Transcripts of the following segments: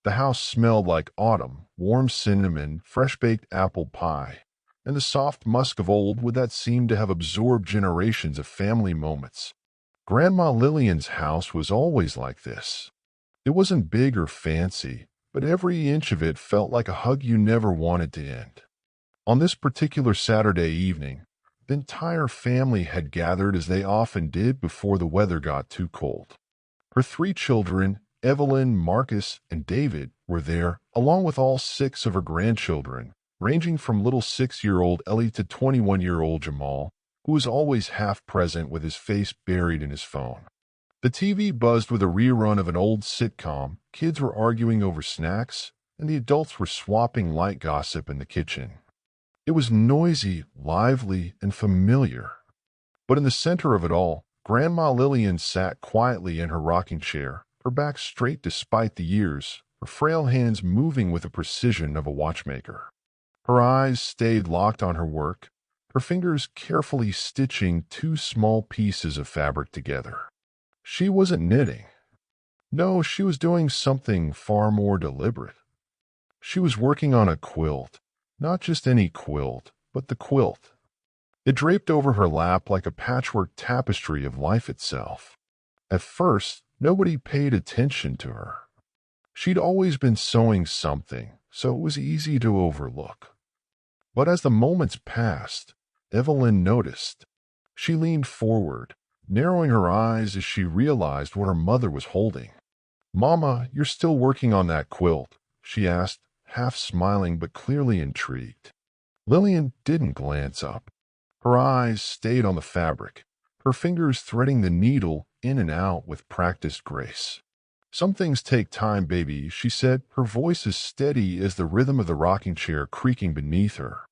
The house smelled like autumn, warm cinnamon, fresh-baked apple pie, and the soft musk of old wood that seemed to have absorbed generations of family moments. Grandma Lillian's house was always like this. It wasn't big or fancy, but every inch of it felt like a hug you never wanted to end. On this particular Saturday evening, the entire family had gathered as they often did before the weather got too cold. Her three children, Evelyn, Marcus, and David, were there, along with all six of her grandchildren, ranging from little 6-year-old Ellie to 21-year-old Jamal, who was always half present with his face buried in his phone. The TV buzzed with a rerun of an old sitcom, kids were arguing over snacks, and the adults were swapping light gossip in the kitchen. It was noisy, lively, and familiar. But in the center of it all, Grandma Lillian sat quietly in her rocking chair, her back straight despite the years, her frail hands moving with the precision of a watchmaker. Her eyes stayed locked on her work, her fingers carefully stitching two small pieces of fabric together. She wasn't knitting. No, she was doing something far more deliberate. She was working on a quilt, not just any quilt, but the quilt. It draped over her lap like a patchwork tapestry of life itself. At first, nobody paid attention to her. She'd always been sewing something, so it was easy to overlook. But as the moments passed, Evelyn noticed. She leaned forward, narrowing her eyes as she realized what her mother was holding. "Mama, you're still working on that quilt?" she asked, half smiling but clearly intrigued. Lillian didn't glance up. Her eyes stayed on the fabric, her fingers threading the needle in and out with practiced grace. "Some things take time, baby," she said, her voice as steady as the rhythm of the rocking chair creaking beneath her.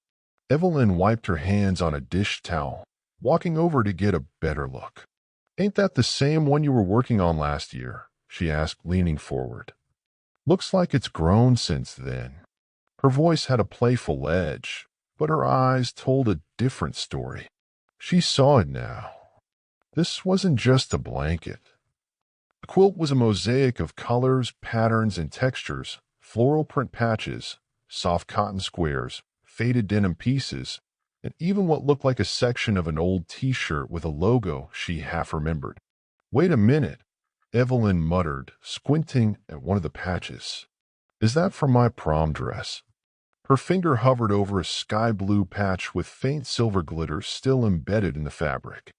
Evelyn wiped her hands on a dish towel, walking over to get a better look. "Ain't that the same one you were working on last year?" she asked, leaning forward. "Looks like it's grown since then." Her voice had a playful edge, but her eyes told a different story. She saw it now. This wasn't just a blanket. The quilt was a mosaic of colors, patterns, and textures, floral print patches, soft cotton squares, faded denim pieces, and even what looked like a section of an old T-shirt with a logo she half remembered. "Wait a minute," Evelyn muttered, squinting at one of the patches. "Is that from my prom dress?" Her finger hovered over a sky-blue patch with faint silver glitter still embedded in the fabric.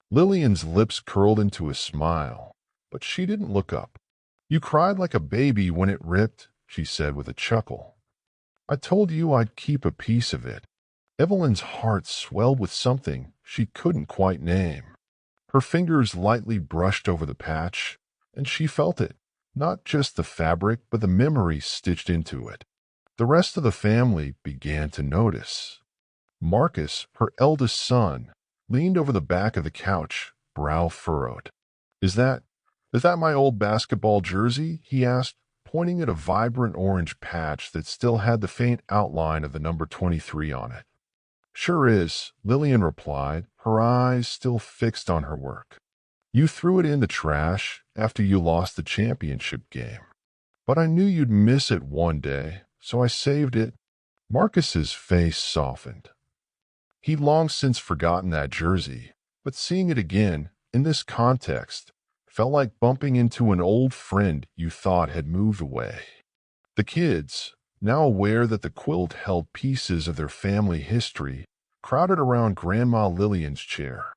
Lillian's lips curled into a smile, but she didn't look up. "You cried like a baby when it ripped," she said with a chuckle. "I told you I'd keep a piece of it." Evelyn's heart swelled with something she couldn't quite name. Her fingers lightly brushed over the patch, and she felt it, not just the fabric, but the memory stitched into it. The rest of the family began to notice. Marcus, her eldest son, leaned over the back of the couch, brow furrowed. Is that my old basketball jersey?" he asked, pointing at a vibrant orange patch that still had the faint outline of the number 23 on it. "Sure is," Lillian replied, her eyes still fixed on her work. "You threw it in the trash after you lost the championship game. But I knew you'd miss it one day, so I saved it." Marcus's face softened. He'd long since forgotten that jersey, but seeing it again, in this context, felt like bumping into an old friend you thought had moved away. The kids, now aware that the quilt held pieces of their family history, crowded around Grandma Lillian's chair.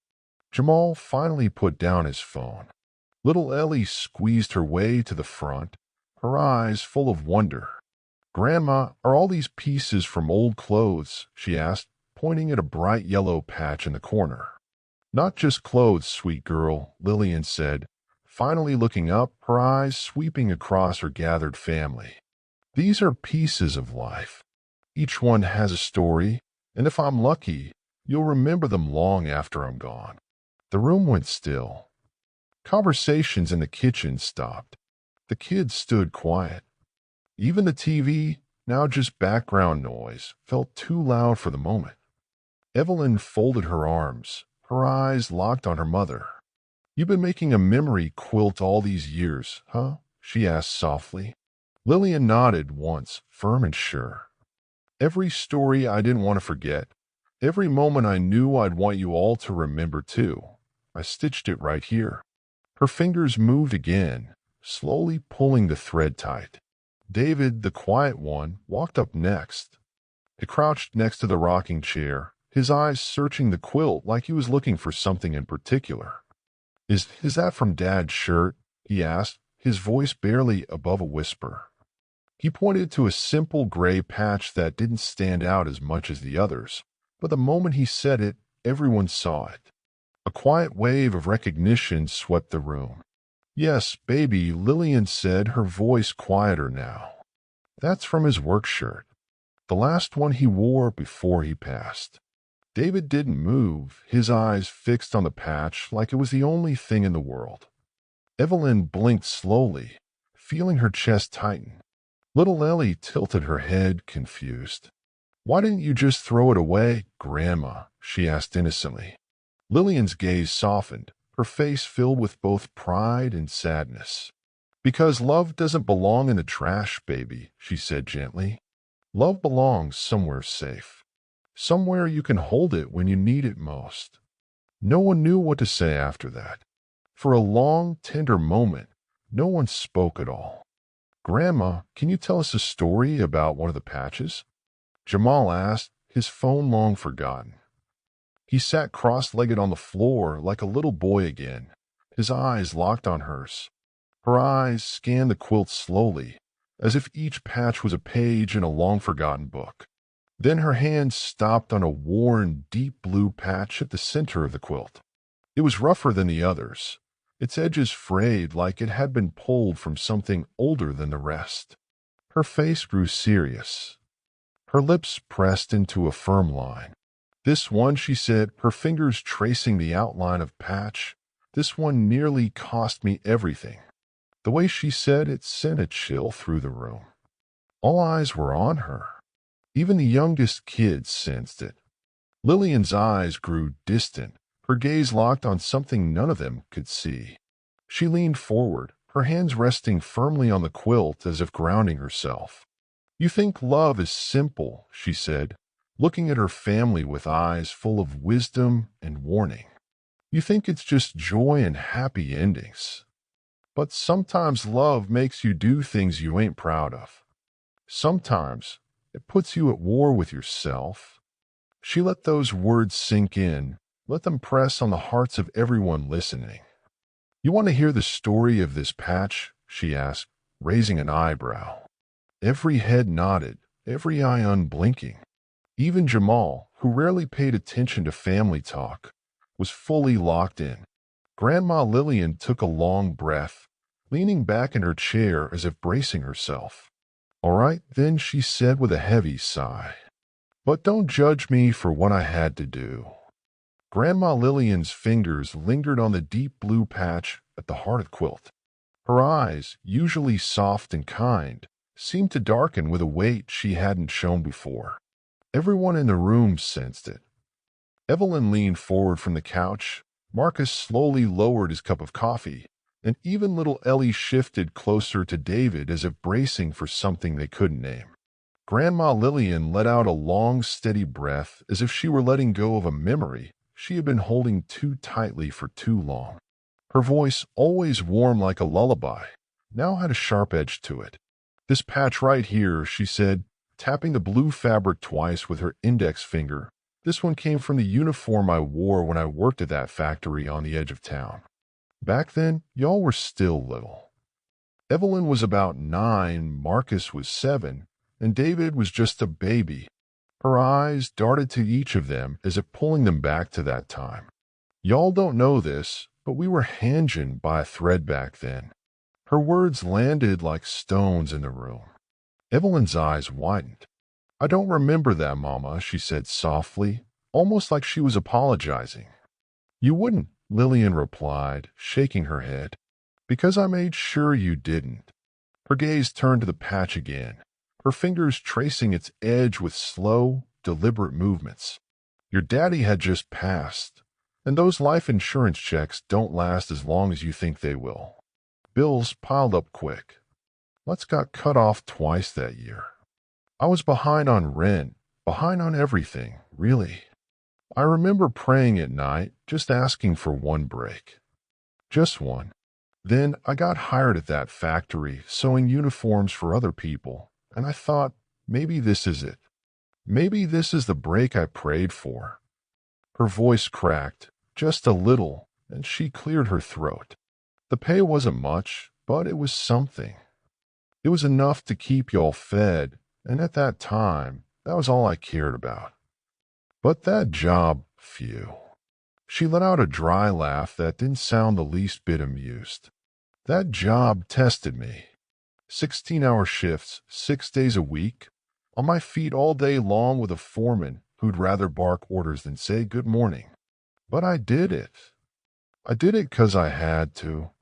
Jamal finally put down his phone. Little Ellie squeezed her way to the front, her eyes full of wonder. "Grandma, are all these pieces from old clothes?" she asked, pointing at a bright yellow patch in the corner. "Not just clothes, sweet girl," Lillian said, finally looking up, her eyes sweeping across her gathered family. "These are pieces of life. Each one has a story, and if I'm lucky, you'll remember them long after I'm gone." The room went still. Conversations in the kitchen stopped. The kids stood quiet. Even the TV, now just background noise, felt too loud for the moment. Evelyn folded her arms, her eyes locked on her mother. "You've been making a memory quilt all these years, huh?" she asked softly. Lillian nodded once, firm and sure. Every story I didn't want to forget. Every moment I knew I'd want you all to remember too. I stitched it right here. Her fingers moved again, slowly pulling the thread tight. David, the quiet one, walked up next. He crouched next to the rocking chair, his eyes searching the quilt like he was looking for something in particular. Is that from Dad's shirt?" he asked, his voice barely above a whisper. He pointed to a simple gray patch that didn't stand out as much as the others, but the moment he said it, everyone saw it. A quiet wave of recognition swept the room. "Yes, baby," Lillian said, her voice quieter now. "That's from his work shirt. The last one he wore before he passed." David didn't move, his eyes fixed on the patch like it was the only thing in the world. Evelyn blinked slowly, feeling her chest tighten. Little Ellie tilted her head, confused. "Why didn't you just throw it away, Grandma?" she asked innocently. Lillian's gaze softened, her face filled with both pride and sadness. "Because love doesn't belong in the trash, baby," she said gently. "Love belongs somewhere safe. Somewhere you can hold it when you need it most." No one knew what to say after that. For a long, tender moment, no one spoke at all. "Grandma, can you tell us a story about one of the patches?" Jamal asked, his phone long forgotten. He sat cross-legged on the floor like a little boy again, his eyes locked on hers. Her eyes scanned the quilt slowly, as if each patch was a page in a long-forgotten book. Then her hand stopped on a worn, deep blue patch at the center of the quilt. It was rougher than the others, its edges frayed like it had been pulled from something older than the rest. Her face grew serious. Her lips pressed into a firm line. "This one," she said, her fingers tracing the outline of patch, "this one nearly cost me everything." The way she said it sent a chill through the room. All eyes were on her. Even the youngest kids sensed it. Lillian's eyes grew distant, her gaze locked on something none of them could see. She leaned forward, her hands resting firmly on the quilt as if grounding herself. "You think love is simple," she said, looking at her family with eyes full of wisdom and warning. "You think it's just joy and happy endings. But sometimes love makes you do things you ain't proud of. Sometimes it puts you at war with yourself." She let those words sink in, let them press on the hearts of everyone listening. "You want to hear the story of this patch?" she asked, raising an eyebrow. Every head nodded, every eye unblinking. Even Jamal, who rarely paid attention to family talk, was fully locked in. Grandma Lillian took a long breath, leaning back in her chair as if bracing herself. "All right, then," she said with a heavy sigh. "But don't judge me for what I had to do." Grandma Lillian's fingers lingered on the deep blue patch at the heart of the quilt. Her eyes, usually soft and kind, seemed to darken with a weight she hadn't shown before. Everyone in the room sensed it. Evelyn leaned forward from the couch, Marcus slowly lowered his cup of coffee, and even little Ellie shifted closer to David as if bracing for something they couldn't name. Grandma Lillian let out a long, steady breath as if she were letting go of a memory she had been holding too tightly for too long. Her voice, always warm like a lullaby, now had a sharp edge to it. "This patch right here," she said, tapping the blue fabric twice with her index finger. "This one came from the uniform I wore when I worked at that factory on the edge of town. Back then, y'all were still little. Evelyn was about 9, Marcus was 7, and David was just a baby." Her eyes darted to each of them as if pulling them back to that time. "Y'all don't know this, but we were handgened by a thread back then." Her words landed like stones in the room. Evelyn's eyes widened. "I don't remember that, Mama," she said softly, almost like she was apologizing. "You wouldn't," Lillian replied, shaking her head, "because I made sure you didn't." Her gaze turned to the patch again, her fingers tracing its edge with slow, deliberate movements. "Your daddy had just passed, and those life insurance checks don't last as long as you think they will. Bills piled up quick. Let's got cut off twice that year. I was behind on rent, behind on everything, really. I remember praying at night, just asking for one break. Just one. Then I got hired at that factory, sewing uniforms for other people, and I thought, maybe this is it. Maybe this is the break I prayed for. Her voice cracked, just a little, and she cleared her throat. The pay wasn't much, but it was something. It was enough to keep y'all fed, and at that time, that was all I cared about. But that job, phew. She let out a dry laugh that didn't sound the least bit amused. That job tested me. 16-hour shifts, 6 days a week, on my feet all day long with a foreman who'd rather bark orders than say good morning. But I did it. I did it 'cause I had to.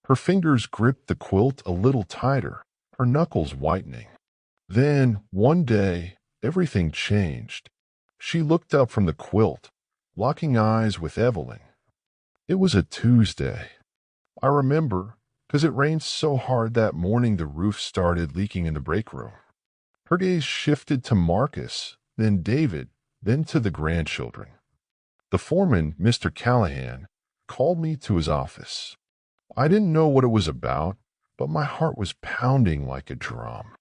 Her fingers gripped the quilt a little tighter, her knuckles whitening. Then, one day, everything changed. She looked up from the quilt, locking eyes with Evelyn. It was a Tuesday. I remember, 'cause it rained so hard that morning the roof started leaking in the break room. Her gaze shifted to Marcus, then David, then to the grandchildren. The foreman, Mr. Callahan, called me to his office. I didn't know what it was about, but my heart was pounding like a drum.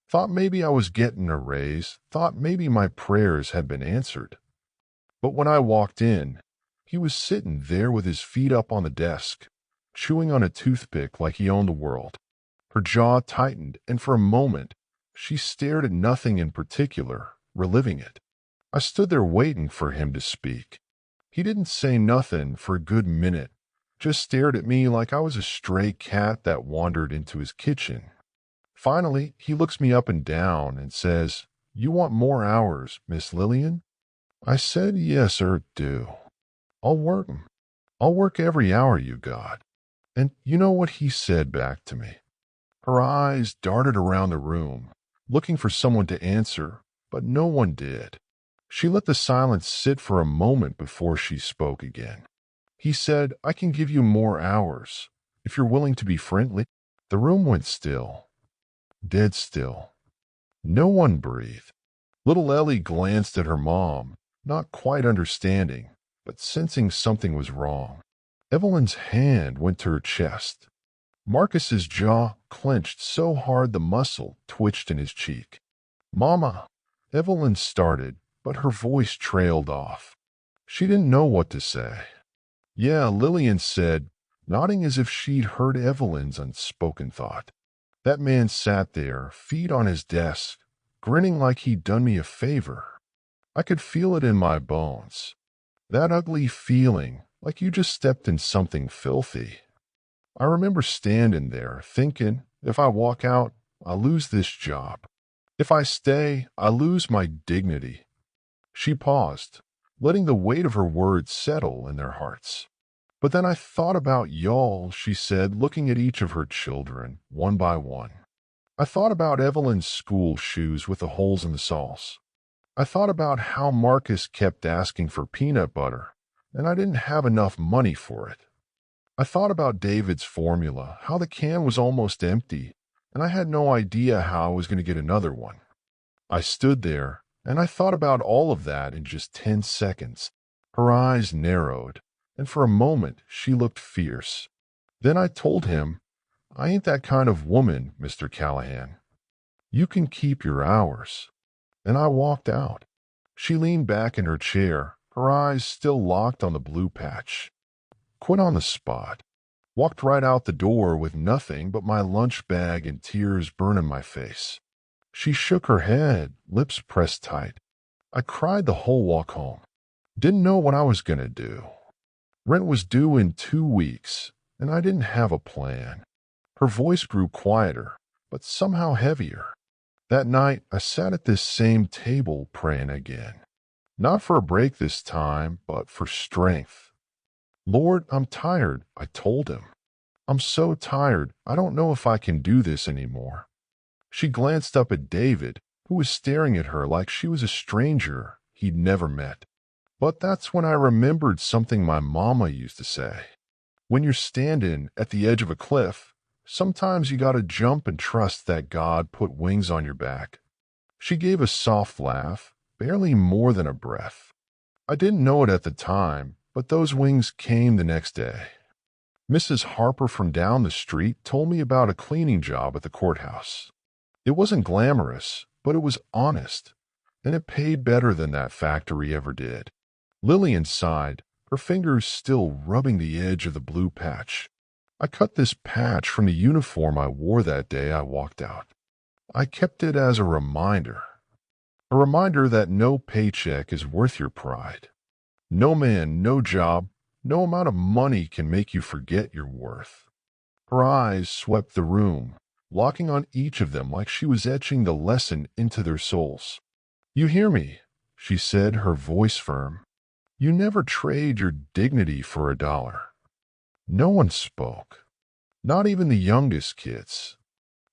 Thought maybe I was getting a raise, thought maybe my prayers had been answered. But when I walked in, he was sitting there with his feet up on the desk, chewing on a toothpick like he owned the world. Her jaw tightened, and for a moment, she stared at nothing in particular, reliving it. I stood there waiting for him to speak. He didn't say nothing for a good minute, just stared at me like I was a stray cat that wandered into his kitchen. Finally, he looks me up and down and says, "You want more hours, Miss Lillian?" I said, "Yes, sir, do. I'll work 'em. I'll work every hour you got." And you know what he said back to me? Her eyes darted around the room, looking for someone to answer, but no one did. She let the silence sit for a moment before she spoke again. He said, "I can give you more hours, if you're willing to be friendly." The room went still. Dead still. No one breathed. Little Ellie glanced at her mom, not quite understanding, but sensing something was wrong. Evelyn's hand went to her chest. Marcus's jaw clenched so hard the muscle twitched in his cheek. "Mama," Evelyn started, but her voice trailed off. She didn't know what to say. "Yeah," Lillian said, nodding as if she'd heard Evelyn's unspoken thought. That man sat there, feet on his desk, grinning like he'd done me a favor. I could feel it in my bones. That ugly feeling, like you just stepped in something filthy. I remember standing there, thinking, if I walk out, I lose this job. If I stay, I lose my dignity. She paused, letting the weight of her words settle in their hearts. "But then I thought about y'all," she said, looking at each of her children, one by one. I thought about Evelyn's school shoes with the holes in the soles. I thought about how Marcus kept asking for peanut butter, and I didn't have enough money for it. I thought about David's formula, how the can was almost empty, and I had no idea how I was going to get another one. I stood there, and I thought about all of that in just 10 seconds. Her eyes narrowed, and for a moment she looked fierce. Then I told him, "I ain't that kind of woman, Mr. Callahan. You can keep your hours." And I walked out. She leaned back in her chair, her eyes still locked on the blue patch. Quit on the spot. Walked right out the door with nothing but my lunch bag and tears burning my face. She shook her head, lips pressed tight. I cried the whole walk home. Didn't know what I was going to do. Rent was due in 2 weeks, and I didn't have a plan. Her voice grew quieter, but somehow heavier. That night, I sat at this same table praying again. Not for a break this time, but for strength. "Lord, I'm tired," I told him. "I'm so tired, I don't know if I can do this anymore." She glanced up at David, who was staring at her like she was a stranger he'd never met. But that's when I remembered something my mama used to say. When you're standing at the edge of a cliff, Sometimes you gotta jump and trust that God put wings on your back." She gave a soft laugh, barely more than a breath. I didn't know it at the time, but those wings came the next day. Mrs. Harper from down the street told me about a cleaning job at the courthouse. It wasn't glamorous, but it was honest, and it paid better than that factory ever did. Lillian sighed, her fingers still rubbing the edge of the blue patch. "I cut this patch from the uniform I wore that day I walked out. I kept it as a reminder that no paycheck is worth your pride. No man, no job, no amount of money can make you forget your worth." Her eyes swept the room, locking on each of them like she was etching the lesson into their souls. "You hear me," she said, her voice firm. "You never trade your dignity for $1. No one spoke, not even the youngest kids.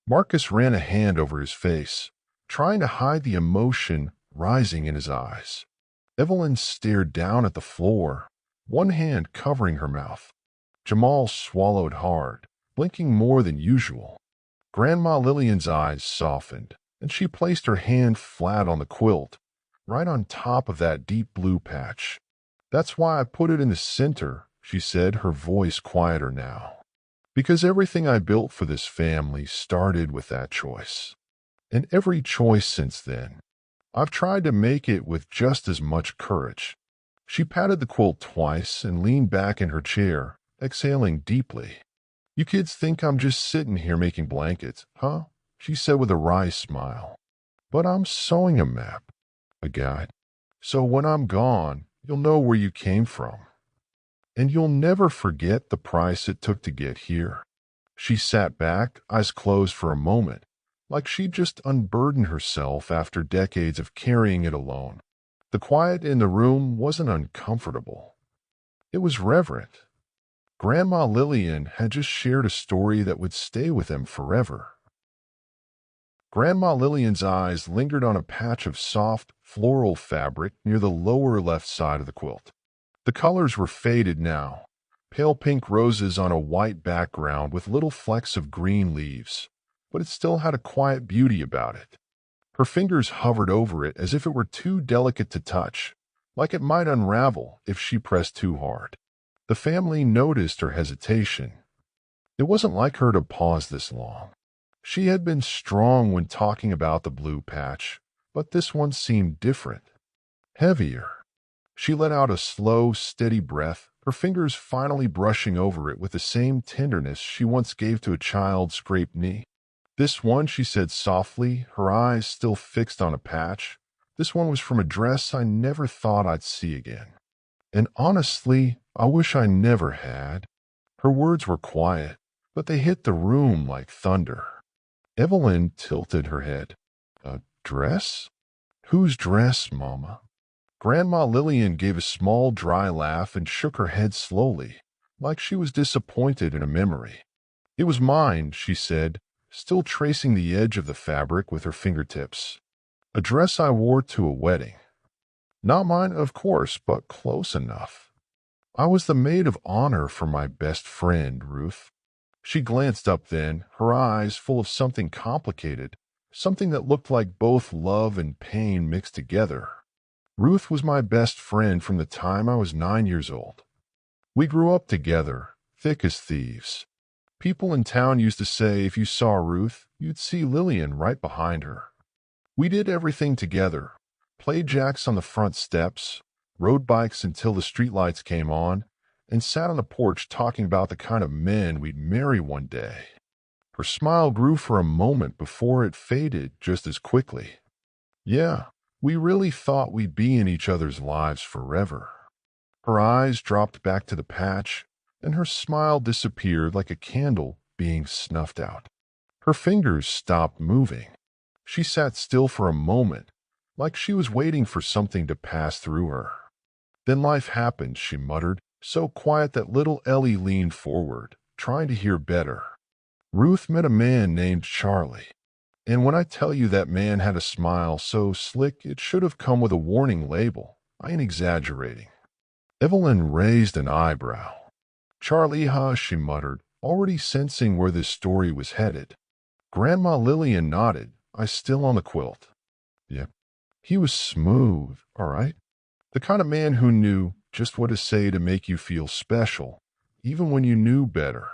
Marcus ran a hand over his face, trying to hide the emotion rising in his eyes. Evelyn stared down at the floor, one hand covering her mouth. Jamal swallowed hard, blinking more than usual. Grandma Lillian's eyes softened, and she placed her hand flat on the quilt, right on top of that deep blue patch. "That's why I put it in the center," she said, her voice quieter now. "Because everything I built for this family started with that choice. And every choice since then, I've tried to make it with just as much courage." She patted the quilt twice and leaned back in her chair, exhaling deeply. "You kids think I'm just sitting here making blankets, huh?" she said with a wry smile. "But I'm sewing a map, a guide. So when I'm gone, you'll know where you came from. And you'll never forget the price it took to get here." She sat back, eyes closed for a moment, like she'd just unburdened herself after decades of carrying it alone. The quiet in the room wasn't uncomfortable. It was reverent. Grandma Lillian had just shared a story that would stay with them forever. Grandma Lillian's eyes lingered on a patch of soft, floral fabric near the lower left side of the quilt. The colors were faded now, pale pink roses on a white background with little flecks of green leaves, but it still had a quiet beauty about it. Her fingers hovered over it as if it were too delicate to touch, like it might unravel if she pressed too hard. The family noticed her hesitation. It wasn't like her to pause this long. She had been strong when talking about the blue patch, but this one seemed different, heavier. She let out a slow, steady breath, her fingers finally brushing over it with the same tenderness she once gave to a child's scraped knee. "This one," she said softly, her eyes still fixed on a patch, "this one was from a dress I never thought I'd see again. And honestly, I wish I never had." Her words were quiet, but they hit the room like thunder. Evelyn tilted her head. "A dress? Whose dress, Mama?" Grandma Lillian gave a small, dry laugh and shook her head slowly, like she was disappointed in a memory. "It was mine," she said, still tracing the edge of the fabric with her fingertips. "A dress I wore to a wedding. Not mine, of course, but close enough. I was the maid of honor for my best friend, Ruth." She glanced up then, her eyes full of something complicated, something that looked like both love and pain mixed together. "Ruth was my best friend from the time I was 9 years old. We grew up together, thick as thieves. People in town used to say if you saw Ruth, you'd see Lillian right behind her. We did everything together, played jacks on the front steps, rode bikes until the streetlights came on, and sat on the porch talking about the kind of men we'd marry one day." Her smile grew for a moment before it faded just as quickly. "Yeah, we really thought we'd be in each other's lives forever." Her eyes dropped back to the patch, and her smile disappeared like a candle being snuffed out. Her fingers stopped moving. She sat still for a moment, like she was waiting for something to pass through her. "Then life happened," she muttered, so quiet that little Ellie leaned forward, trying to hear better. "Ruth met a man named Charlie. And when I tell you that man had a smile so slick it should have come with a warning label, I ain't exaggerating." Evelyn raised an eyebrow. "Charlie, huh?" she muttered, already sensing where this story was headed. Grandma Lillian nodded, eyes still on the quilt. Yep, he was smooth, all right. The kind of man who knew just what to say to make you feel special, even when you knew better.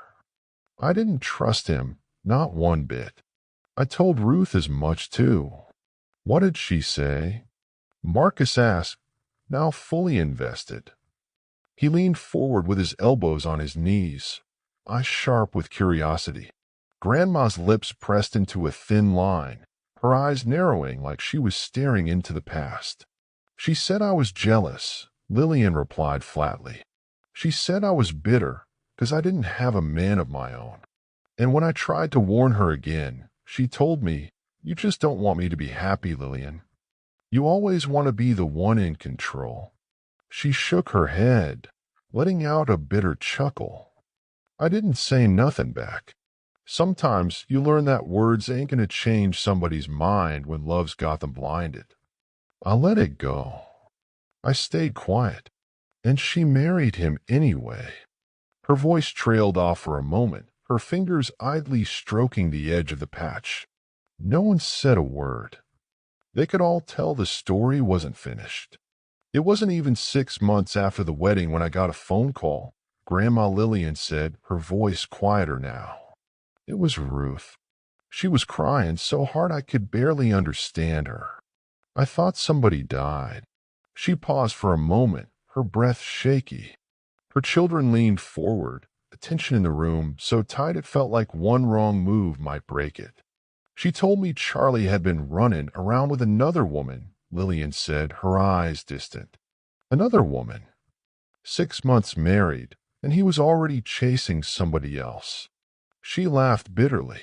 I didn't trust him, not one bit. I told Ruth as much, too. What did she say? Marcus asked, now fully invested. He leaned forward with his elbows on his knees, eyes sharp with curiosity. Grandma's lips pressed into a thin line, her eyes narrowing like she was staring into the past. She said I was jealous, Lillian replied flatly. She said I was bitter because I didn't have a man of my own. And when I tried to warn her again, she told me, you just don't want me to be happy, Lillian. You always want to be the one in control. She shook her head, letting out a bitter chuckle. I didn't say nothing back. Sometimes you learn that words ain't gonna change somebody's mind when love's got them blinded. I let it go. I stayed quiet, and she married him anyway. Her voice trailed off for a moment, her fingers idly stroking the edge of the patch. No one said a word. They could all tell the story wasn't finished. It wasn't even 6 months after the wedding when I got a phone call. Grandma Lillian said, her voice quieter now. It was Ruth. She was crying so hard I could barely understand her. I thought somebody died. She paused for a moment, her breath shaky. Her children leaned forward, attention in the room so tight it felt like one wrong move might break it. She told me Charlie had been running around with another woman, Lillian said, her eyes distant. Another woman. 6 months married, and he was already chasing somebody else. She laughed bitterly.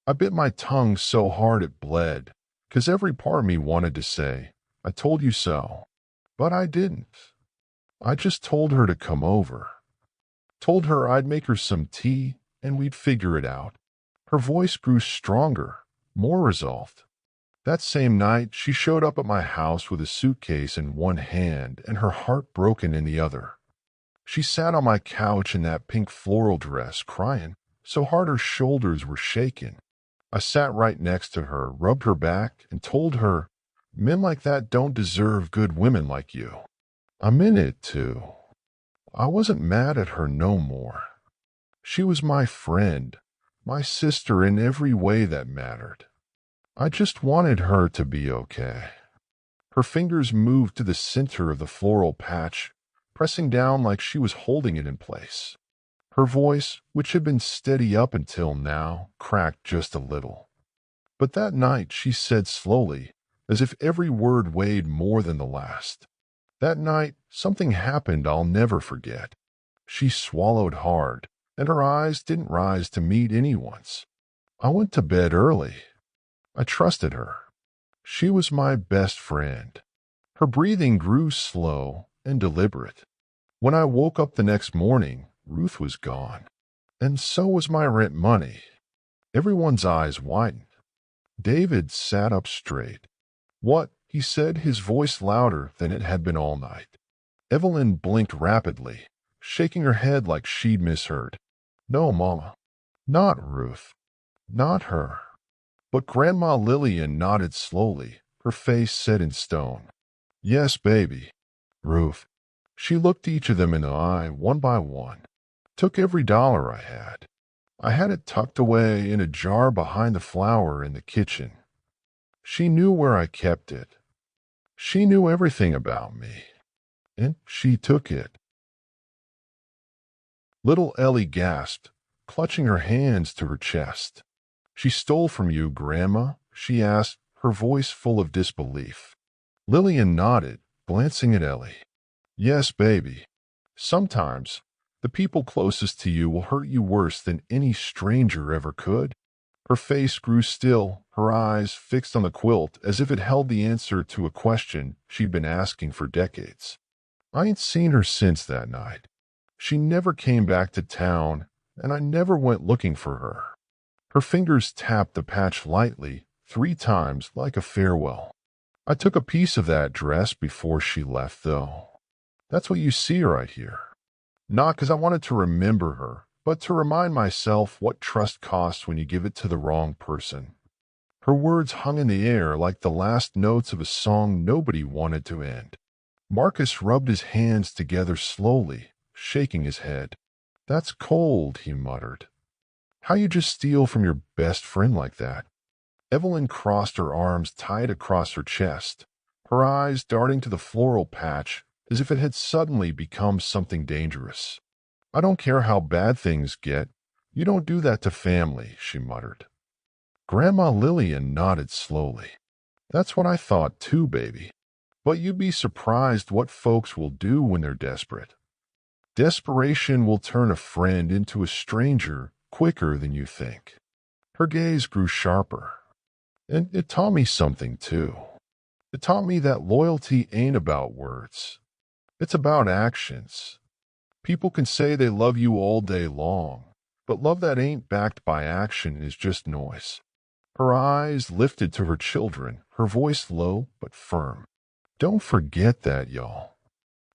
I bit my tongue so hard it bled, 'cause every part of me wanted to say, I told you so. But I didn't. I just told her to come over. Told her I'd make her some tea, and we'd figure it out. Her voice grew stronger, more resolved. That same night, she showed up at my house with a suitcase in one hand and her heart broken in the other. She sat on my couch in that pink floral dress, crying so hard her shoulders were shaking. I sat right next to her, rubbed her back, and told her, men like that don't deserve good women like you. I meant it, too. I wasn't mad at her no more. She was my friend, my sister in every way that mattered. I just wanted her to be okay. Her fingers moved to the center of the floral patch, pressing down like she was holding it in place. Her voice, which had been steady up until now, cracked just a little. But that night she said slowly, as if every word weighed more than the last. That night, something happened I'll never forget. She swallowed hard, and her eyes didn't rise to meet anyone's. I went to bed early. I trusted her. She was my best friend. Her breathing grew slow and deliberate. When I woke up the next morning, Ruth was gone. And so was my rent money. Everyone's eyes widened. David sat up straight. What? He said, his voice louder than it had been all night. Evelyn blinked rapidly, shaking her head like she'd misheard. No, Mama. Not Ruth. Not her. But Grandma Lillian nodded slowly, her face set in stone. Yes, baby. Ruth. She looked each of them in the eye, one by one. Took every dollar I had. I had it tucked away in a jar behind the flour in the kitchen. She knew where I kept it. She knew everything about me. And she took it. Little Ellie gasped, clutching her hands to her chest. She stole from you, Grandma? She asked, her voice full of disbelief. Lillian nodded, glancing at Ellie. Yes, baby. Sometimes, the people closest to you will hurt you worse than any stranger ever could. Her face grew still, her eyes fixed on the quilt as if it held the answer to a question she'd been asking for decades. I ain't seen her since that night. She never came back to town, and I never went looking for her. Her fingers tapped the patch lightly, 3 times like a farewell. I took a piece of that dress before she left, though. That's what you see right here. Not 'cause I wanted to remember her, but to remind myself what trust costs when you give it to the wrong person. Her words hung in the air like the last notes of a song nobody wanted to end. Marcus rubbed his hands together slowly, shaking his head. "That's cold," he muttered. "How you just steal from your best friend like that?" Evelyn crossed her arms tight across her chest, her eyes darting to the floral patch as if it had suddenly become something dangerous. "I don't care how bad things get. You don't do that to family," she muttered. Grandma Lillian nodded slowly. "That's what I thought too, baby. But you'd be surprised what folks will do when they're desperate. Desperation will turn a friend into a stranger quicker than you think." Her gaze grew sharper. "And it taught me something, too. It taught me that loyalty ain't about words. It's about actions. People can say they love you all day long, but love that ain't backed by action is just noise." Her eyes lifted to her children, her voice low but firm. "Don't forget that, y'all.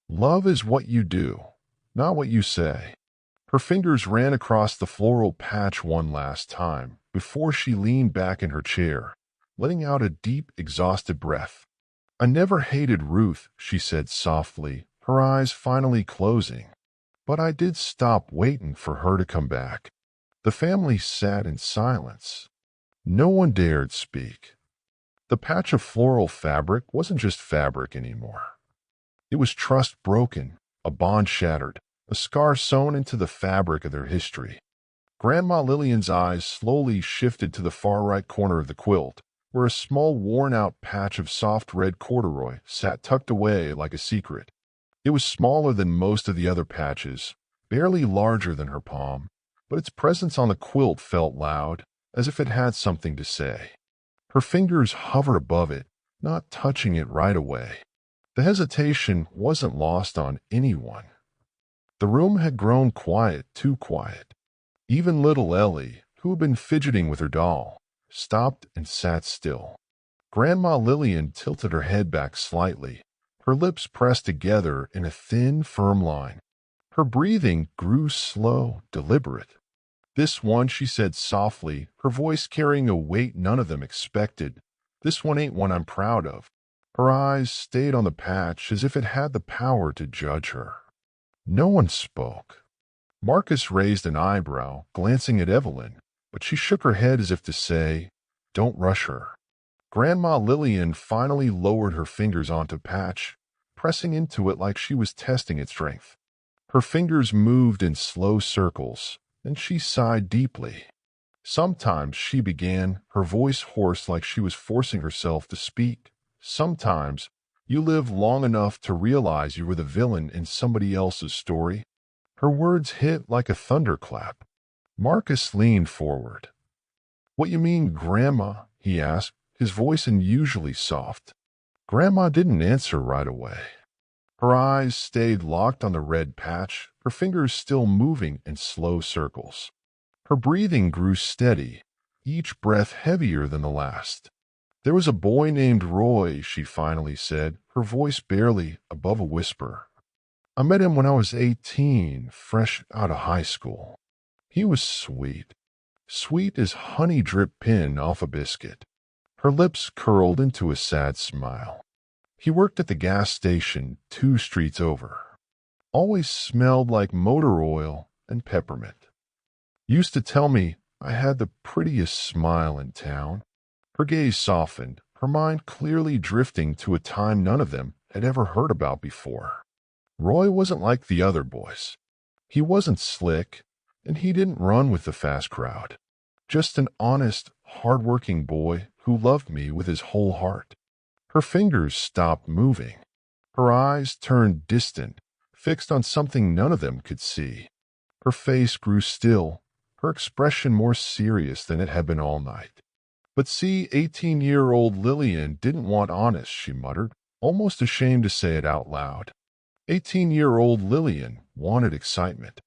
Love is what you do, not what you say." Her fingers ran across the floral patch one last time before she leaned back in her chair, letting out a deep, exhausted breath. "I never hated Ruth," she said softly, her eyes finally closing. "But I did stop waiting for her to come back." The family sat in silence. No one dared speak. The patch of floral fabric wasn't just fabric anymore. It was trust broken, a bond shattered, a scar sewn into the fabric of their history. Grandma Lillian's eyes slowly shifted to the far right corner of the quilt, where a small worn-out patch of soft red corduroy sat tucked away like a secret. It was smaller than most of the other patches, barely larger than her palm, but its presence on the quilt felt loud, as if it had something to say. Her fingers hovered above it, not touching it right away. The hesitation wasn't lost on anyone. The room had grown quiet, too quiet. Even little Ellie, who had been fidgeting with her doll, stopped and sat still. Grandma Lillian tilted her head back slightly, her lips pressed together in a thin, firm line. Her breathing grew slow, deliberate. "This one," she said softly, her voice carrying a weight none of them expected. "This one ain't one I'm proud of." Her eyes stayed on the patch as if it had the power to judge her. No one spoke. Marcus raised an eyebrow, glancing at Evelyn, but she shook her head as if to say, "Don't rush her." Grandma Lillian finally lowered her fingers onto patch, pressing into it like she was testing its strength. Her fingers moved in slow circles, and she sighed deeply. Sometimes she began, her voice hoarse like she was forcing herself to speak. Sometimes you live long enough to realize you were the villain in somebody else's story. Her words hit like a thunderclap. Marcus leaned forward. "What you mean, Grandma?" he asked, his voice unusually soft. Grandma didn't answer right away. Her eyes stayed locked on the red patch, her fingers still moving in slow circles. Her breathing grew steady, each breath heavier than the last. "There was a boy named Roy," she finally said, her voice barely above a whisper. "I met him when I was 18, fresh out of high school. He was sweet. Sweet as honey drip pin off a biscuit." Her lips curled into a sad smile. "He worked at the gas station 2 streets over. Always smelled like motor oil and peppermint. Used to tell me I had the prettiest smile in town." Her gaze softened, her mind clearly drifting to a time none of them had ever heard about before. Roy wasn't like the other boys. He wasn't slick, and he didn't run with the fast crowd. Just an honest, hard-working boy who loved me with his whole heart. Her fingers stopped moving. Her eyes turned distant, fixed on something none of them could see. Her face grew still, her expression more serious than it had been all night. "But see, 18-year-old Lillian didn't want honest," she muttered, almost ashamed to say it out loud. 18-year-old Lillian wanted excitement,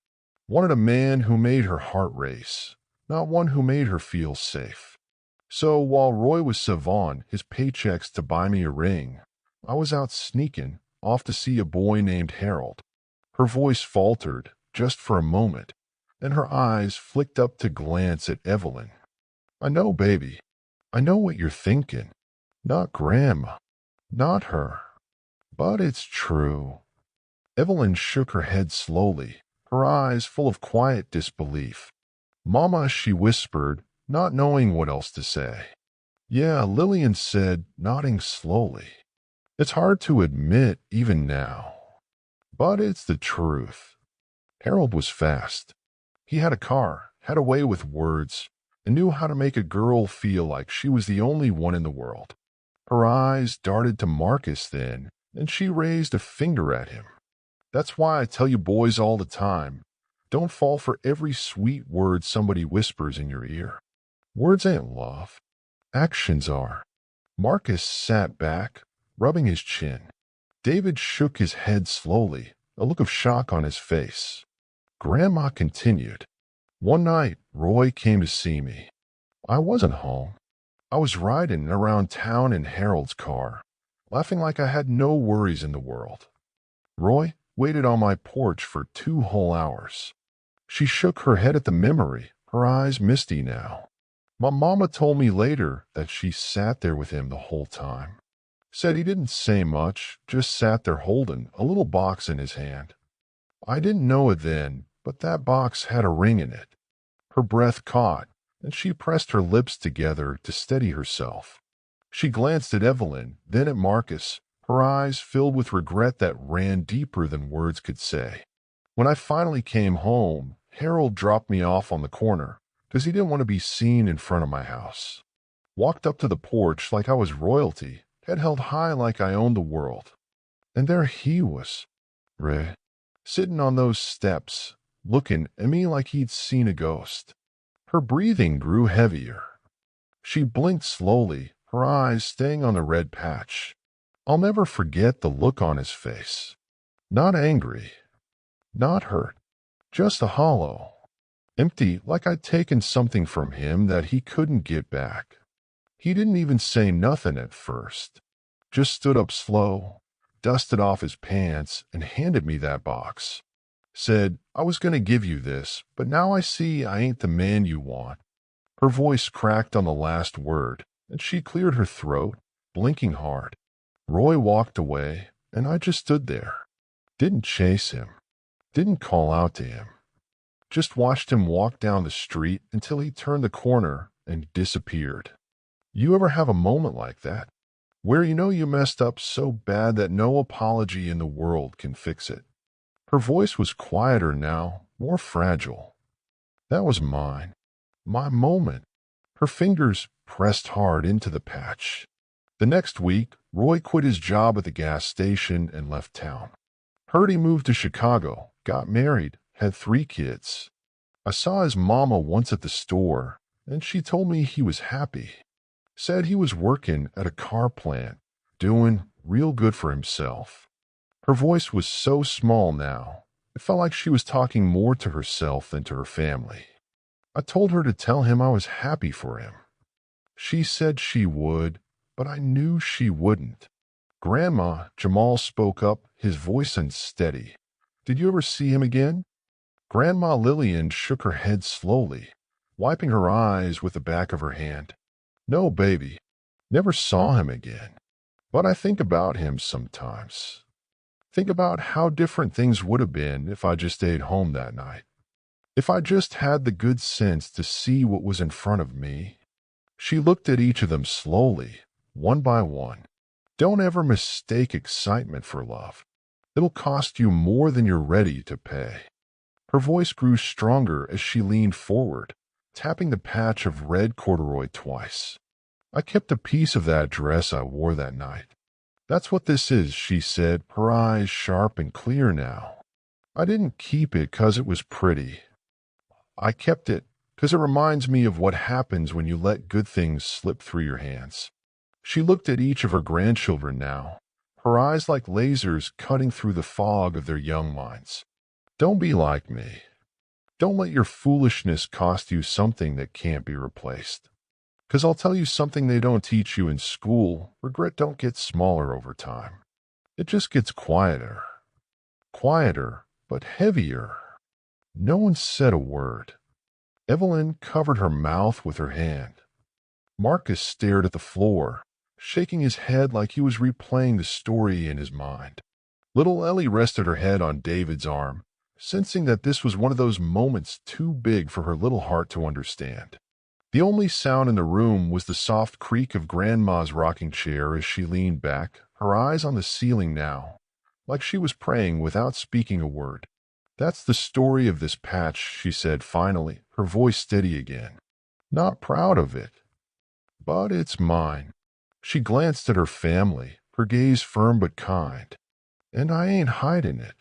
wanted a man who made her heart race, not one who made her feel safe. "So while Roy was savant his paychecks to buy me a ring, I was out sneaking, off to see a boy named Harold." Her voice faltered, just for a moment, and her eyes flicked up to glance at Evelyn. I know, baby. I know what you're thinking. Not Grandma. Not her. But it's true. Evelyn shook her head slowly, her eyes full of quiet disbelief. Mama, she whispered, not knowing what else to say. Yeah, Lillian said, nodding slowly. It's hard to admit even now. But it's the truth. Harold was fast. He had a car, had a way with words, and knew how to make a girl feel like she was the only one in the world. Her eyes darted to Marcus then, and she raised a finger at him. That's why I tell you boys all the time, don't fall for every sweet word somebody whispers in your ear. Words ain't love. Actions are. Marcus sat back, rubbing his chin. David shook his head slowly, a look of shock on his face. Grandma continued. One night, Roy came to see me. I wasn't home. I was riding around town in Harold's car, laughing like I had no worries in the world. Roy waited on my porch for 2 whole hours. She shook her head at the memory, her eyes misty now. My mama told me later that she sat there with him the whole time. Said he didn't say much, just sat there holding a little box in his hand. I didn't know it then, but that box had a ring in it. Her breath caught, and she pressed her lips together to steady herself. She glanced at Evelyn, then at Marcus, her eyes filled with regret that ran deeper than words could say. When I finally came home, Harold dropped me off on the corner, because he didn't want to be seen in front of my house. Walked up to the porch like I was royalty, head held high like I owned the world. And there he was, Ray, sitting on those steps, looking at me like he'd seen a ghost. Her breathing grew heavier. She blinked slowly, her eyes staying on the red patch. I'll never forget the look on his face. Not angry, not hurt, just a hollow. Empty, like I'd taken something from him that he couldn't get back. He didn't even say nothing at first. Just stood up slow, dusted off his pants, and handed me that box. Said, I was going to give you this, but now I see I ain't the man you want. Her voice cracked on the last word, and she cleared her throat, blinking hard. Roy walked away, and I just stood there. Didn't chase him. Didn't call out to him. Just watched him walk down the street until he turned the corner and disappeared. You ever have a moment like that, where you know you messed up so bad that no apology in the world can fix it? Her voice was quieter now, more fragile. That was mine. My moment. Her fingers pressed hard into the patch. The next week, Roy quit his job at the gas station and left town. Heard he moved to Chicago, got married, had 3 kids. I saw his mama once at the store, and she told me he was happy. Said he was working at a car plant, doing real good for himself. Her voice was so small now, it felt like she was talking more to herself than to her family. I told her to tell him I was happy for him. She said she would, but I knew she wouldn't. Grandma, Jamal spoke up, his voice unsteady. Did you ever see him again? Grandma Lillian shook her head slowly, wiping her eyes with the back of her hand. No, baby, never saw him again. But I think about him sometimes. Think about how different things would have been if I just stayed home that night. If I just had the good sense to see what was in front of me. She looked at each of them slowly, one by one. Don't ever mistake excitement for love. It'll cost you more than you're ready to pay. Her voice grew stronger as she leaned forward, tapping the patch of red corduroy twice. I kept a piece of that dress I wore that night. That's what this is, she said, her eyes sharp and clear now. I didn't keep it 'cause it was pretty. I kept it 'cause it reminds me of what happens when you let good things slip through your hands. She looked at each of her grandchildren now, her eyes like lasers cutting through the fog of their young minds. Don't be like me. Don't let your foolishness cost you something that can't be replaced. 'Cause I'll tell you something they don't teach you in school. Regret don't get smaller over time. It just gets quieter. Quieter, but heavier. No one said a word. Evelyn covered her mouth with her hand. Marcus stared at the floor, shaking his head like he was replaying the story in his mind. Little Ellie rested her head on David's arm, sensing that this was one of those moments too big for her little heart to understand. The only sound in the room was the soft creak of Grandma's rocking chair as she leaned back, her eyes on the ceiling now, like she was praying without speaking a word. "That's the story of this patch," she said finally, her voice steady again. "Not proud of it, but it's mine." She glanced at her family, her gaze firm but kind. "And I ain't hiding it,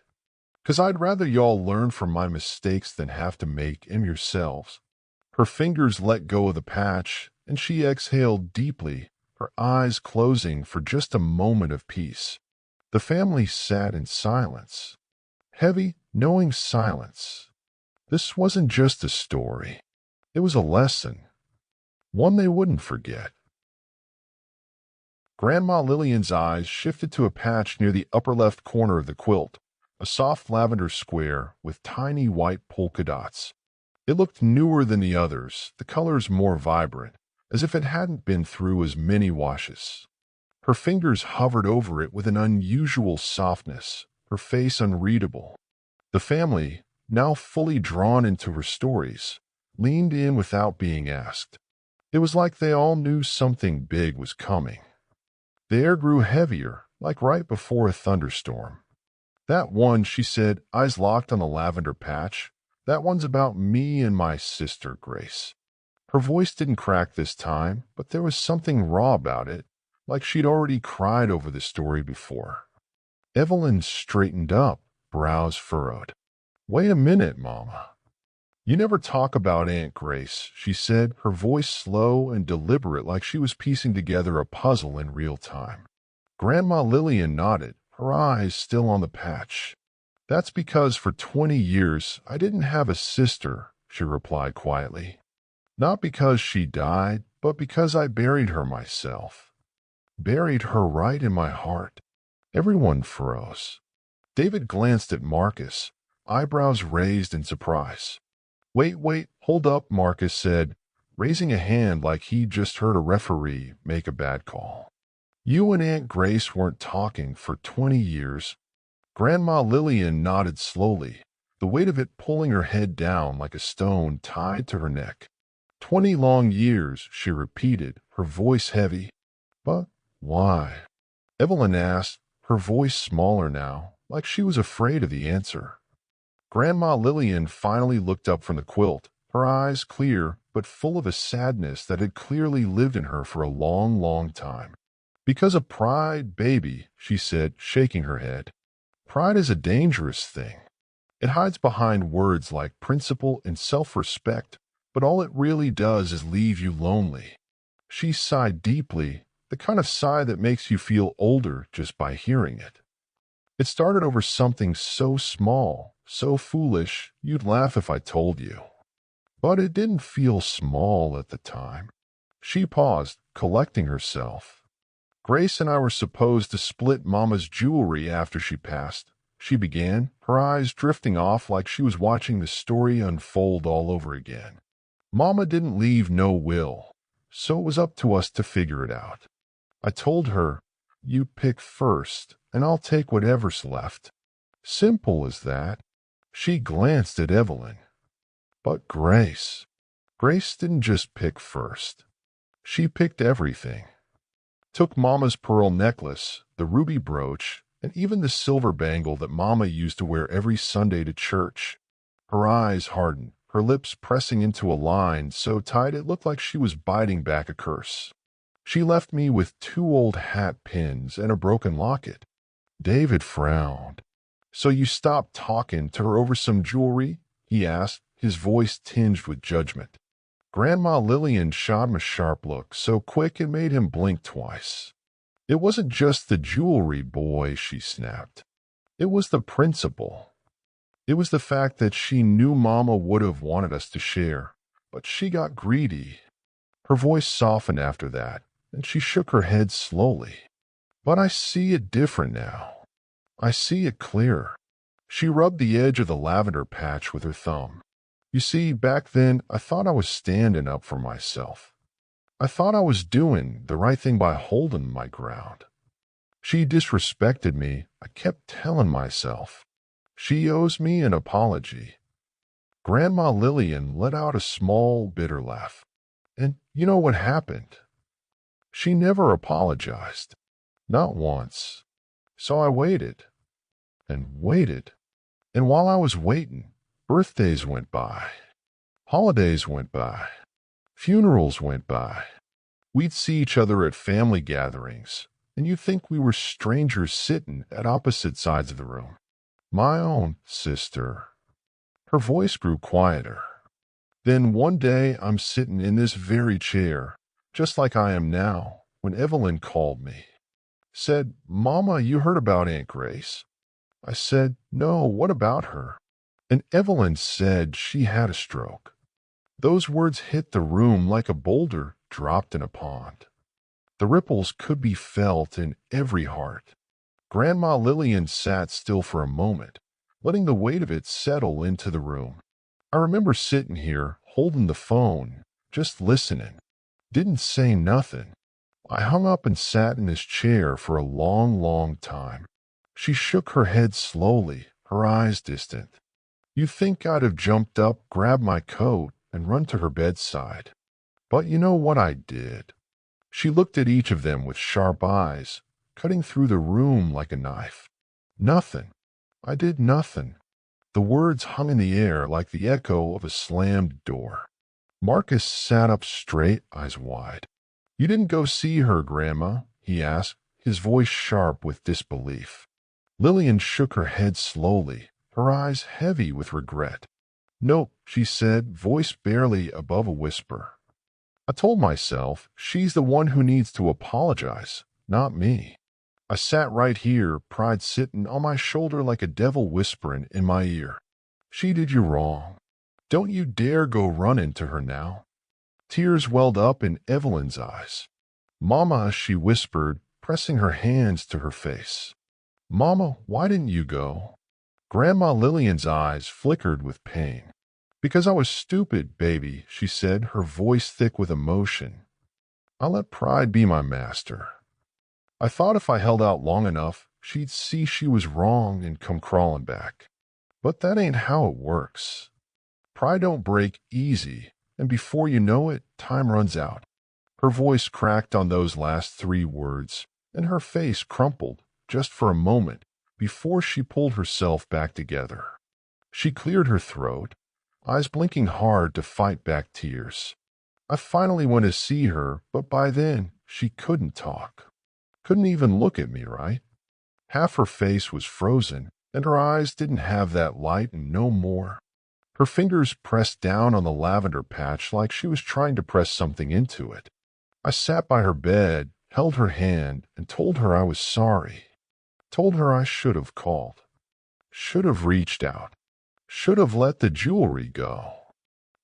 'cause I'd rather y'all learn from my mistakes than have to make 'em yourselves." Her fingers let go of the patch, and she exhaled deeply, her eyes closing for just a moment of peace. The family sat in silence. Heavy, knowing silence. This wasn't just a story. It was a lesson. One they wouldn't forget. Grandma Lillian's eyes shifted to a patch near the upper left corner of the quilt, a soft lavender square with tiny white polka dots. It looked newer than the others, the colors more vibrant, as if it hadn't been through as many washes. Her fingers hovered over it with an unusual softness, her face unreadable. The family, now fully drawn into her stories, leaned in without being asked. It was like they all knew something big was coming. The air grew heavier, like right before a thunderstorm. "That one," she said, eyes locked on the lavender patch, "that one's about me and my sister, Grace." Her voice didn't crack this time, but there was something raw about it, like she'd already cried over the story before. Evelyn straightened up, brows furrowed. "Wait a minute, Mama. You never talk about Aunt Grace," she said, her voice slow and deliberate like she was piecing together a puzzle in real time. Grandma Lillian nodded, her eyes still on the patch. "That's because for 20 years I didn't have a sister," she replied quietly. "Not because she died, but because I buried her myself. Buried her right in my heart." Everyone froze. David glanced at Marcus, eyebrows raised in surprise. Wait, hold up," Marcus said, raising a hand like he'd just heard a referee make a bad call. "You and Aunt Grace weren't talking for 20 years. Grandma Lillian nodded slowly, the weight of it pulling her head down like a stone tied to her neck. 20 long years," she repeated, her voice heavy. "But why?" Evelyn asked, her voice smaller now, like she was afraid of the answer. Grandma Lillian finally looked up from the quilt, her eyes clear but full of a sadness that had clearly lived in her for a long, long time. "Because of pride, baby," she said, shaking her head. "Pride is a dangerous thing. It hides behind words like principle and self-respect, but all it really does is leave you lonely." She sighed deeply, the kind of sigh that makes you feel older just by hearing it. "It started over something so small, so foolish, you'd laugh if I told you. But it didn't feel small at the time." She paused, collecting herself. "Grace and I were supposed to split Mama's jewelry after she passed," she began, her eyes drifting off like she was watching the story unfold all over again. "Mama didn't leave no will, so it was up to us to figure it out. I told her, 'You pick first, and I'll take whatever's left.' Simple as that." She glanced at Evelyn. "But Grace didn't just pick first. She picked everything. Took Mama's pearl necklace, the ruby brooch, and even the silver bangle that Mama used to wear every Sunday to church." Her eyes hardened, her lips pressing into a line so tight it looked like she was biting back a curse. "She left me with 2 old hat pins and a broken locket." David frowned. "So you stopped talking to her over some jewelry?" he asked, his voice tinged with judgment. Grandma Lillian shot him a sharp look, so quick it made him blink twice. "It wasn't just the jewelry, boy," she snapped. "It was the principle. It was the fact that she knew Mama would have wanted us to share, but she got greedy." Her voice softened after that, and she shook her head slowly. "But I see it different now. I see it clearer. She rubbed the edge of the lavender patch with her thumb. You see, back then, I thought I was standing up for myself. I thought I was doing the right thing by holding my ground. She disrespected me, I kept telling myself. She owes me an apology. Grandma Lillian let out a small, bitter laugh. And you know what happened? She never apologized. Not once. So I waited. And waited. And while I was waiting, birthdays went by. Holidays went by. Funerals went by. We'd see each other at family gatherings, and you'd think we were strangers sitting at opposite sides of the room. My own sister. Her voice grew quieter. Then one day I'm sitting in this very chair, just like I am now, when Evelyn called me. Said, "Mama, you heard about Aunt Grace?" I said, "No, what about her?" And Evelyn said she had a stroke. Those words hit the room like a boulder dropped in a pond. The ripples could be felt in every heart. Grandma Lillian sat still for a moment, letting the weight of it settle into the room. I remember sitting here, holding the phone, just listening. Didn't say nothing. I hung up and sat in this chair for a long, long time. She shook her head slowly, her eyes distant. You'd think I'd have jumped up, grabbed my coat, and run to her bedside. But you know what I did? She looked at each of them with sharp eyes, cutting through the room like a knife. Nothing. I did nothing. The words hung in the air like the echo of a slammed door. Marcus sat up straight, eyes wide. "You didn't go see her, Grandma?" he asked, his voice sharp with disbelief. Lillian shook her head slowly, her eyes heavy with regret. "Nope," she said, voice barely above a whisper. I told myself she's the one who needs to apologize, not me. I sat right here, pride sitting on my shoulder like a devil whispering in my ear. She did you wrong. Don't you dare go running to her now. Tears welled up in Evelyn's eyes. "Mama," she whispered, pressing her hands to her face. "Mama, why didn't you go?" Grandma Lillian's eyes flickered with pain. "Because I was stupid, baby," she said, her voice thick with emotion. "I let pride be my master. I thought if I held out long enough, she'd see she was wrong and come crawling back. But that ain't how it works. Pride don't break easy, and before you know it, time runs out." Her voice cracked on those last three words, and her face crumpled just for a moment before she pulled herself back together. She cleared her throat, eyes blinking hard to fight back tears. I finally went to see her, but by then she couldn't talk. Couldn't even look at me right. Half her face was frozen, and her eyes didn't have that light and no more. Her fingers pressed down on the lavender patch like she was trying to press something into it. I sat by her bed, held her hand, and told her I was sorry. Told her I should have called. Should have reached out. Should have let the jewelry go.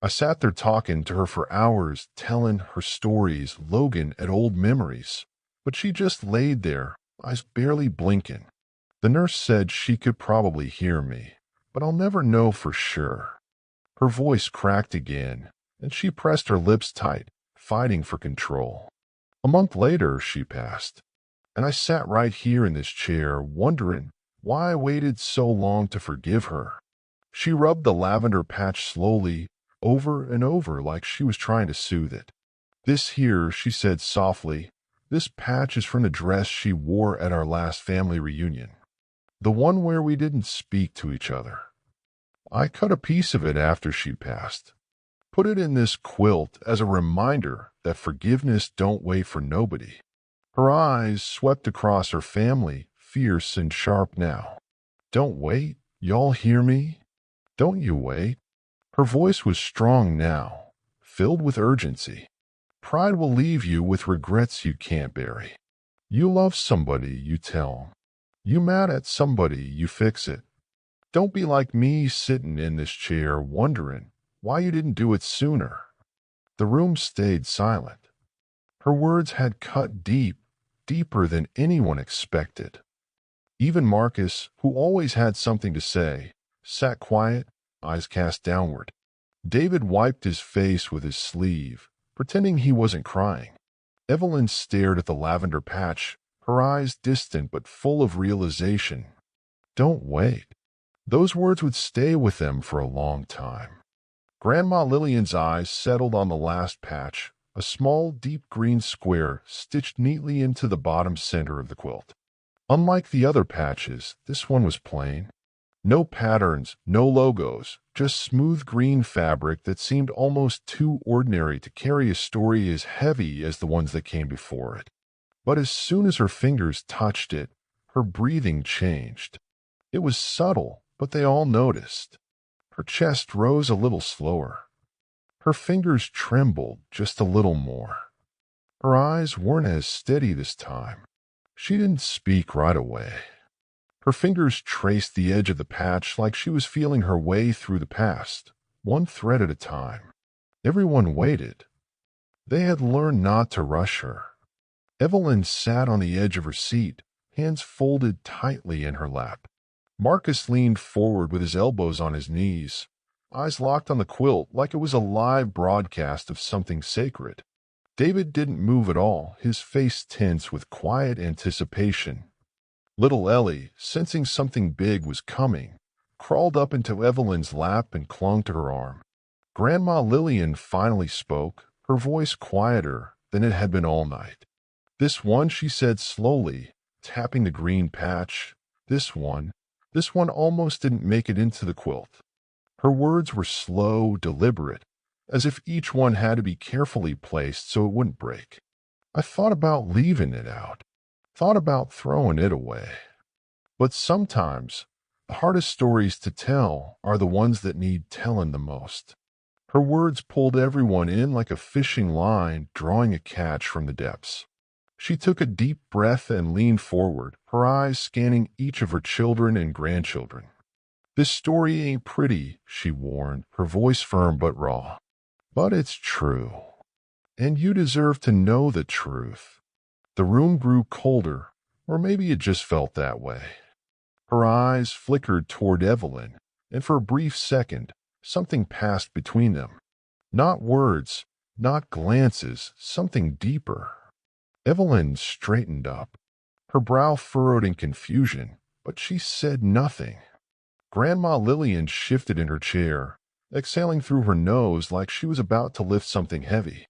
I sat there talking to her for hours, telling her stories, Logan at old memories. But she just laid there, eyes barely blinking. The nurse said she could probably hear me, but I'll never know for sure. Her voice cracked again, and she pressed her lips tight, fighting for control. A month later, she passed, and I sat right here in this chair, wondering why I waited so long to forgive her. She rubbed the lavender patch slowly, over and over like she was trying to soothe it. "This here," she said softly, "this patch is from the dress she wore at our last family reunion. The one where we didn't speak to each other. I cut a piece of it after she passed. Put it in this quilt as a reminder that forgiveness don't wait for nobody." Her eyes swept across her family, fierce and sharp now. "Don't wait? Y'all hear me? Don't you wait?" Her voice was strong now, filled with urgency. "Pride will leave you with regrets you can't bury. You love somebody, you tell 'em. You mad at somebody, you fix it. Don't be like me sitting in this chair wondering why you didn't do it sooner." The room stayed silent. Her words had cut deep, deeper than anyone expected. Even Marcus, who always had something to say, sat quiet, eyes cast downward. David wiped his face with his sleeve, pretending he wasn't crying. Evelyn stared at the lavender patch, her eyes distant but full of realization. Don't wait. Those words would stay with them for a long time. Grandma Lillian's eyes settled on the last patch, a small, deep green square stitched neatly into the bottom center of the quilt. Unlike the other patches, this one was plain. No patterns, no logos, just smooth green fabric that seemed almost too ordinary to carry a story as heavy as the ones that came before it. But as soon as her fingers touched it, her breathing changed. It was subtle, but they all noticed. Her chest rose a little slower. Her fingers trembled just a little more. Her eyes weren't as steady this time. She didn't speak right away. Her fingers traced the edge of the patch like she was feeling her way through the past, one thread at a time. Everyone waited. They had learned not to rush her. Evelyn sat on the edge of her seat, hands folded tightly in her lap. Marcus leaned forward with his elbows on his knees, eyes locked on the quilt like it was a live broadcast of something sacred. David didn't move at all, his face tense with quiet anticipation. Little Ellie, sensing something big was coming, crawled up into Evelyn's lap and clung to her arm. Grandma Lillian finally spoke, her voice quieter than it had been all night. This one, she said slowly, tapping the green patch. This one almost didn't make it into the quilt. Her words were slow, deliberate, as if each one had to be carefully placed so it wouldn't break. I thought about leaving it out, thought about throwing it away. But sometimes, the hardest stories to tell are the ones that need telling the most. Her words pulled everyone in like a fishing line drawing a catch from the depths. She took a deep breath and leaned forward, her eyes scanning each of her children and grandchildren. This story ain't pretty, she warned, her voice firm but raw. But it's true. And you deserve to know the truth. The room grew colder, or maybe it just felt that way. Her eyes flickered toward Evelyn, and for a brief second, something passed between them. Not words, not glances, something deeper. Evelyn straightened up, her brow furrowed in confusion, but she said nothing. Grandma Lillian shifted in her chair, exhaling through her nose like she was about to lift something heavy.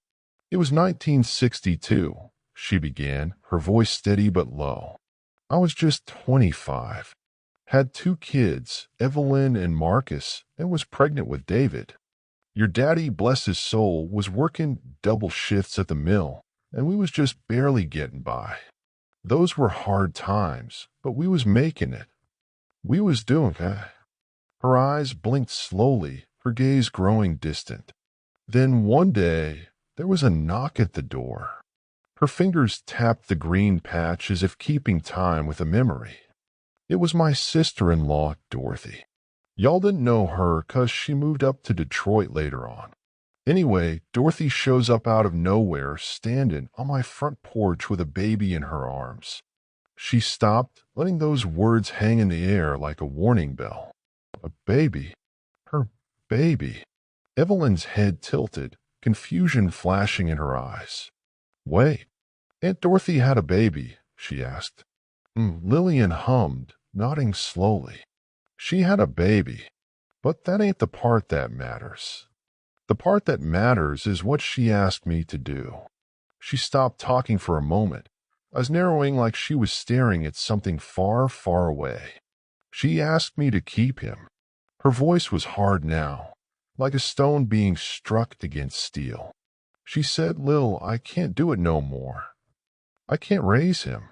It was 1962, she began, her voice steady but low. I was just 25. Had 2 kids, Evelyn and Marcus, and was pregnant with David. Your daddy, bless his soul, was working double shifts at the mill, and we was just barely getting by. Those were hard times, but we was making it. We was doing it. Her eyes blinked slowly, her gaze growing distant. Then one day, there was a knock at the door. Her fingers tapped the green patch as if keeping time with a memory. It was my sister-in-law, Dorothy. Y'all didn't know her 'cause she moved up to Detroit later on. Anyway, Dorothy shows up out of nowhere, standing on my front porch with a baby in her arms. She stopped, letting those words hang in the air like a warning bell. A baby. Her baby. Evelyn's head tilted, confusion flashing in her eyes. Wait, Aunt Dorothy had a baby, she asked. Lillian hummed, nodding slowly. She had a baby, but that ain't the part that matters. The part that matters is what she asked me to do. She stopped talking for a moment, eyes narrowing like she was staring at something far, far away. She asked me to keep him. Her voice was hard now, like a stone being struck against steel. She said, Lil, I can't do it no more. I can't raise him.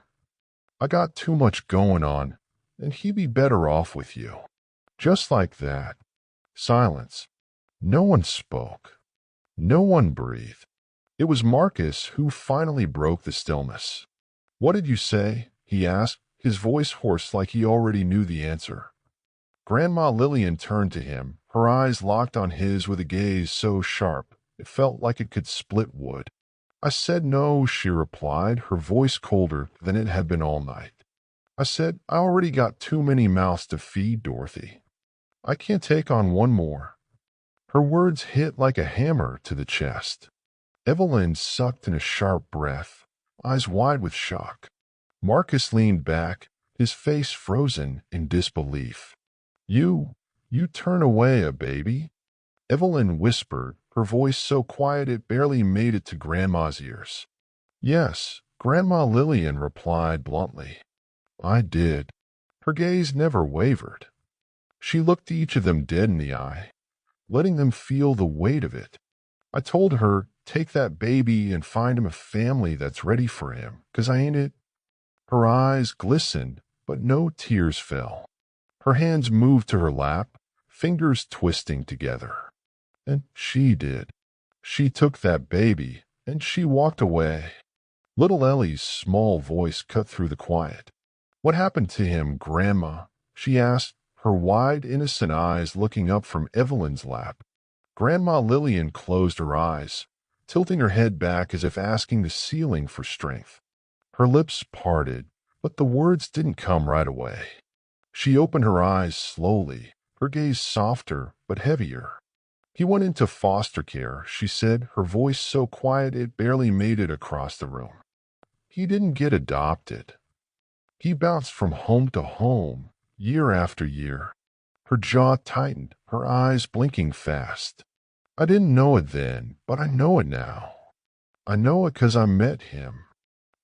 I got too much going on, and he'd be better off with you. Just like that. Silence. No one spoke. No one breathed. It was Marcus who finally broke the stillness. What did you say? He asked, his voice hoarse like he already knew the answer. Grandma Lillian turned to him, her eyes locked on his with a gaze so sharp it felt like it could split wood. I said no, she replied, her voice colder than it had been all night. I said, I already got too many mouths to feed, Dorothy. I can't take on one more. Her words hit like a hammer to the chest. Evelyn sucked in a sharp breath, eyes wide with shock. Marcus leaned back, his face frozen in disbelief. You turn away a baby? Evelyn whispered, her voice so quiet it barely made it to Grandma's ears. Yes, Grandma Lillian replied bluntly. I did. Her gaze never wavered. She looked each of them dead in the eye, letting them feel the weight of it. I told her, take that baby and find him a family that's ready for him, 'cause I ain't it. Her eyes glistened, but no tears fell. Her hands moved to her lap, fingers twisting together. And she did. She took that baby, and she walked away. Little Ellie's small voice cut through the quiet. What happened to him, Grandma? She asked, her wide, innocent eyes looking up from Evelyn's lap. Grandma Lillian closed her eyes, tilting her head back as if asking the ceiling for strength. Her lips parted, but the words didn't come right away. She opened her eyes slowly, her gaze softer but heavier. He went into foster care, she said, her voice so quiet it barely made it across the room. He didn't get adopted. He bounced from home to home, year after year. Her jaw tightened, her eyes blinking fast. I didn't know it then, but I know it now. I know it 'cause I met him.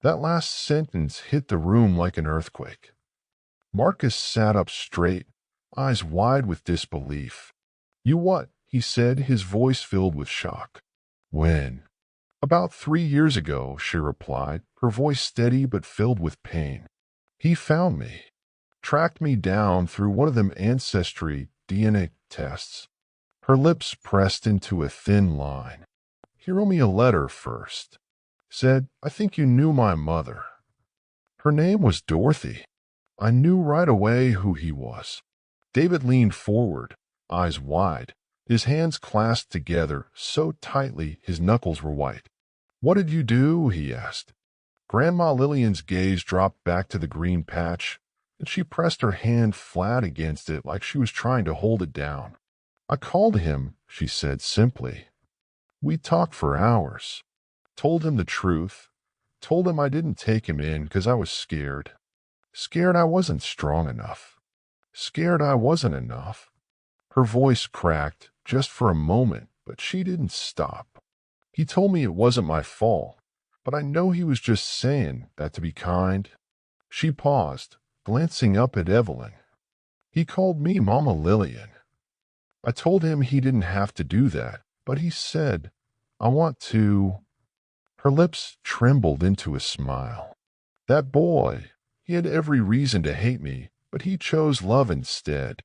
That last sentence hit the room like an earthquake. Marcus sat up straight, eyes wide with disbelief. You what? He said, his voice filled with shock. When? About 3 years ago, she replied, her voice steady but filled with pain. He found me, tracked me down through one of them ancestry DNA tests. Her lips pressed into a thin line. He wrote me a letter first. Said, I think you knew my mother. Her name was Dorothy. I knew right away who he was. David leaned forward, eyes wide, his hands clasped together so tightly his knuckles were white. What did you do? He asked. Grandma Lillian's gaze dropped back to the green patch, and she pressed her hand flat against it like she was trying to hold it down. I called him, she said simply. We talked for hours. Told him the truth. Told him I didn't take him in 'cause I was scared. Scared I wasn't strong enough. Scared I wasn't enough. Her voice cracked just for a moment, but she didn't stop. He told me it wasn't my fault, but I know he was just saying that to be kind. She paused, glancing up at Evelyn. He called me Mama Lillian. I told him he didn't have to do that, but he said, I want to. Her lips trembled into a smile. That boy, he had every reason to hate me, but he chose love instead.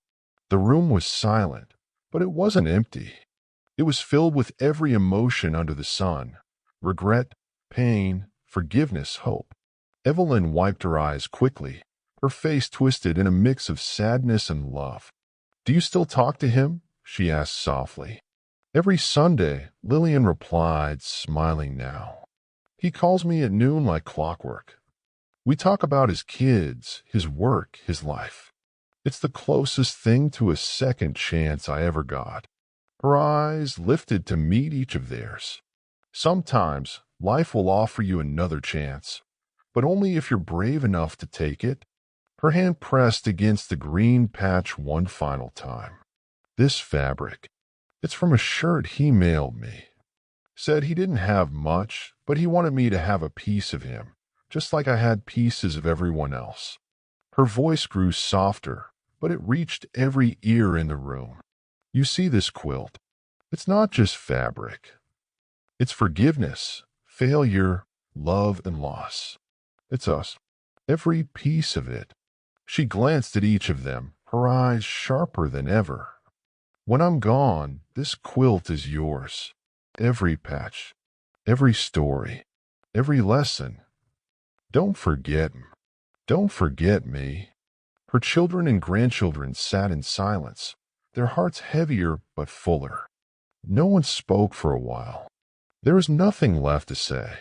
The room was silent, but it wasn't empty. It was filled with every emotion under the sun. Regret, pain, forgiveness, hope. Evelyn wiped her eyes quickly, her face twisted in a mix of sadness and love. Do you still talk to him? She asked softly. Every Sunday, Lillian replied, smiling now. He calls me at noon like clockwork. We talk about his kids, his work, his life. It's the closest thing to a second chance I ever got. Her eyes lifted to meet each of theirs. Sometimes life will offer you another chance, but only if you're brave enough to take it. Her hand pressed against the green patch one final time. This fabric, it's from a shirt he mailed me. Said he didn't have much, but he wanted me to have a piece of him, just like I had pieces of everyone else. Her voice grew softer, but it reached every ear in the room. You see this quilt? It's not just fabric. It's forgiveness, failure, love, and loss. It's us. Every piece of it. She glanced at each of them, her eyes sharper than ever. When I'm gone, this quilt is yours. Every patch, every story, every lesson. Don't forget. Don't forget me. Her children and grandchildren sat in silence, their hearts heavier but fuller. No one spoke for a while. There was nothing left to say.